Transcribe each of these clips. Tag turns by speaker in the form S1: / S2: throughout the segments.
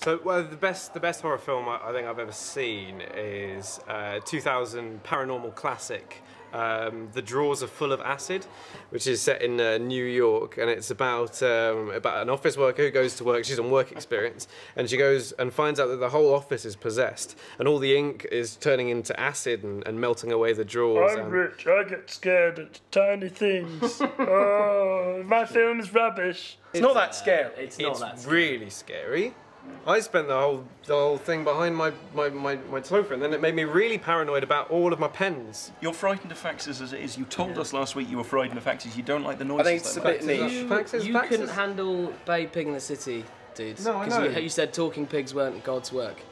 S1: So, well, the best horror film I think I've ever seen is 2000 paranormal classic, The Drawers Are Full of Acid, which is set in New York, and it's about an office worker who goes to work. She's on work experience, and she goes and finds out that the whole office is possessed, and all the ink is turning into acid and melting away the drawers.
S2: I'm rich. I get scared at tiny things. Oh, my film is rubbish.
S3: It's not that scary.
S1: It's really scary. I spent the whole thing behind my sofa, and then it made me really paranoid about all of my pens.
S4: You're frightened of faxes as it is. You told us last week you were frightened of faxes. You don't like the noises.
S3: I think it's a bit niche.
S5: You couldn't handle Babe Pig in the City, dude.
S1: No, I know.
S5: Because you said talking pigs weren't God's work.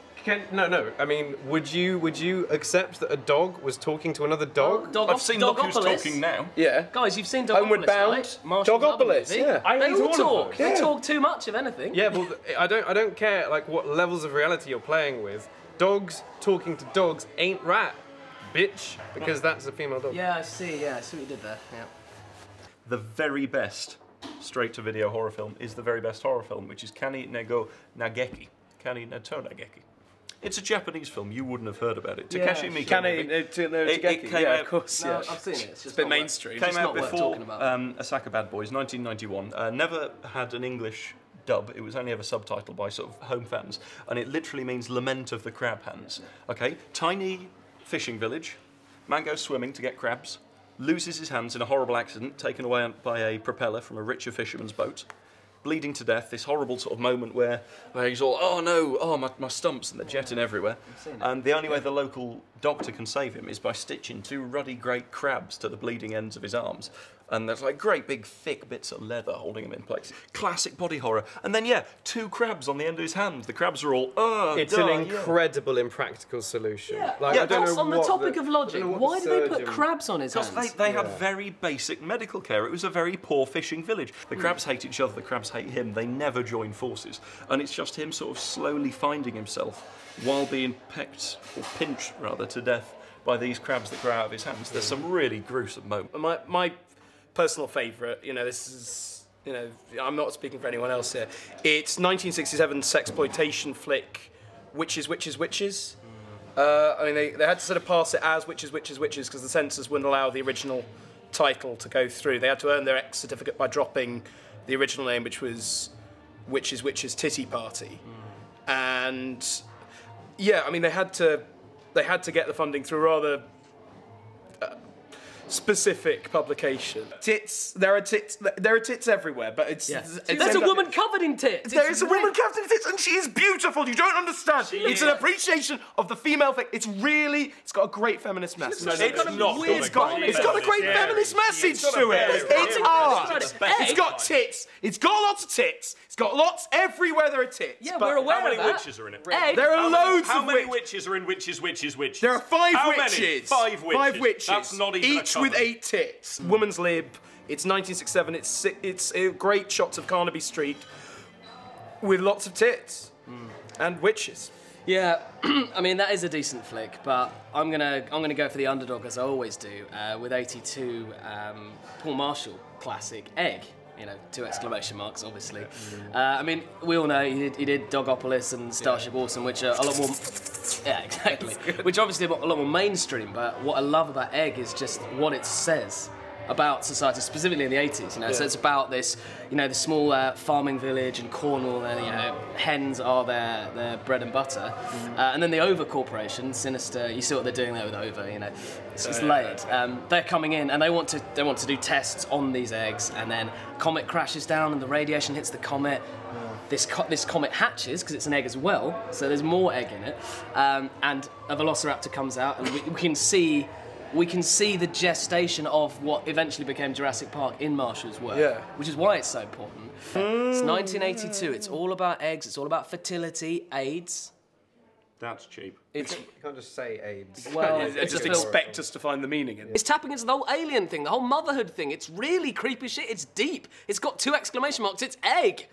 S1: No. I mean, would you accept that a dog was talking to another dog?
S5: Well,
S4: I've seen Look Who's Talking Now.
S3: Yeah.
S5: Guys, you've seen Dogopolis,
S3: Homeward Bound,
S5: right? Marshall
S3: Dogopolis,
S5: movie.
S3: yeah.
S5: They all talk.
S3: Yeah.
S5: They talk too much of anything.
S1: Yeah, well, I don't care like what levels of reality you're playing with. Dogs talking to dogs ain't rat, bitch, because that's a female dog.
S5: Yeah, I see. Yeah, I see what you did there. Yeah.
S4: The very best straight-to-video horror film is the very best horror film, which is Kani Nego Nageki. Kani Neto Nageki. It's a Japanese film. You wouldn't have heard about it. Takeshi Miike.
S3: It came out, of course.
S5: No, I've seen it. It's just
S3: a bit mainstream.
S4: Came out
S5: not worth
S4: before
S5: talking about.
S4: Osaka Bad Boys, 1991. Never had an English dub. It was only ever subtitled by sort of home fans, and it literally means Lament of the Crab Hands. Okay, tiny fishing village. Man goes swimming to get crabs, loses his hands in a horrible accident, taken away by a propeller from a richer fisherman's boat. Bleeding to death, this horrible sort of moment where he's all, oh no, oh my stumps, and they're jetting everywhere. And the only way the local doctor can save him is by stitching two ruddy great crabs to the bleeding ends of his arms. And there's like great big thick bits of leather holding him in place. Classic body horror. And then, yeah, two crabs on the end of his hand. The crabs are all,
S1: it's an incredible impractical solution.
S5: Yeah,
S1: like, I don't know
S5: on the topic of logic, why do they put crabs on his hands?
S4: Because they had very basic medical care. It was a very poor fishing village. The crabs hate each other, the crabs hate him. They never join forces. And it's just him sort of slowly finding himself while being pecked, or pinched rather, to death by these crabs that grow out of his hands. There's some really gruesome moments.
S3: My personal favourite, this is, I'm not speaking for anyone else here. It's 1967 sexploitation flick, Witches, Witches, Witches. I mean, they had to sort of pass it as Witches, Witches, Witches because the censors wouldn't allow the original title to go through. They had to earn their X certificate by dropping the original name, which was Witches, Witches, Titty Party. And yeah, I mean, they had to get the funding through rather specific publication. Tits. There are tits everywhere, but it's.
S5: Yeah. There's a woman covered in tits.
S3: There is a woman covered in tits, and she is beautiful. You don't understand. It's an appreciation of the female thing. It's got a great feminist message.
S5: It's got
S3: a great feminist message to it. It's art. It's got tits. It's got lots of tits. It's got lots everywhere there are tits.
S5: Yeah, we're aware
S4: How
S5: of
S4: many
S5: that.
S4: witches are in it?
S3: There are loads
S4: How
S3: of
S4: many witches are in Witches, Witches, Witches?
S3: There are 5
S4: How
S3: witches.
S4: many? 5 witches.
S3: 5 witches.
S4: That's not even
S3: each with 8 tits. Woman's lib. It's 1967. It's great shots of Carnaby Street with lots of tits and witches.
S5: Yeah, I mean that is a decent flick, but I'm gonna go for the underdog as I always do with 82 Paul Marshall classic Egg. 2 exclamation marks, obviously. I mean, we all know he did Dogopolis and Starship Awesome, which are a lot more. Yeah, exactly. Which are obviously a lot more mainstream. But what I love about Egg is just what it says about society, specifically in the 80s. So it's about this, the small farming village in Cornwall, and hens are their bread and butter, and then the Over Corporation, sinister. You see what they're doing there with Over, it's laid. They're coming in and they want to do tests on these eggs, and then a comet crashes down and the radiation hits the comet. This comet hatches because it's an egg as well, so there's more egg in it, and a velociraptor comes out, and we can see the gestation of what eventually became Jurassic Park in Marshall's work, which is why it's so important. It's 1982. It's all about eggs. It's all about fertility, AIDS.
S4: That's cheap.
S1: You can't just say AIDS.
S5: Well,
S3: just expect us to find the meaning in it.
S5: It's tapping into the whole alien thing, the whole motherhood thing. It's really creepy shit. It's deep. It's got 2 exclamation marks. It's Egg.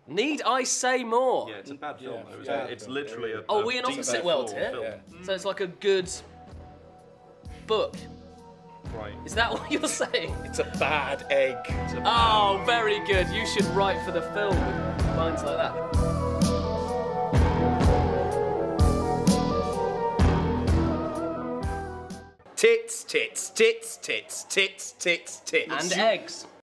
S5: Need I say more?
S4: Yeah, it's a bad film, though, isn't it? It's literally a.
S5: Oh, we're in opposite worlds here. So it's like a good book.
S4: Right.
S5: Is that what you're saying?
S3: It's a bad egg.
S5: Oh, very good. You should write for the film with lines like that.
S3: tits, tits, tits, tits, tits, tits, tits.
S5: And eggs.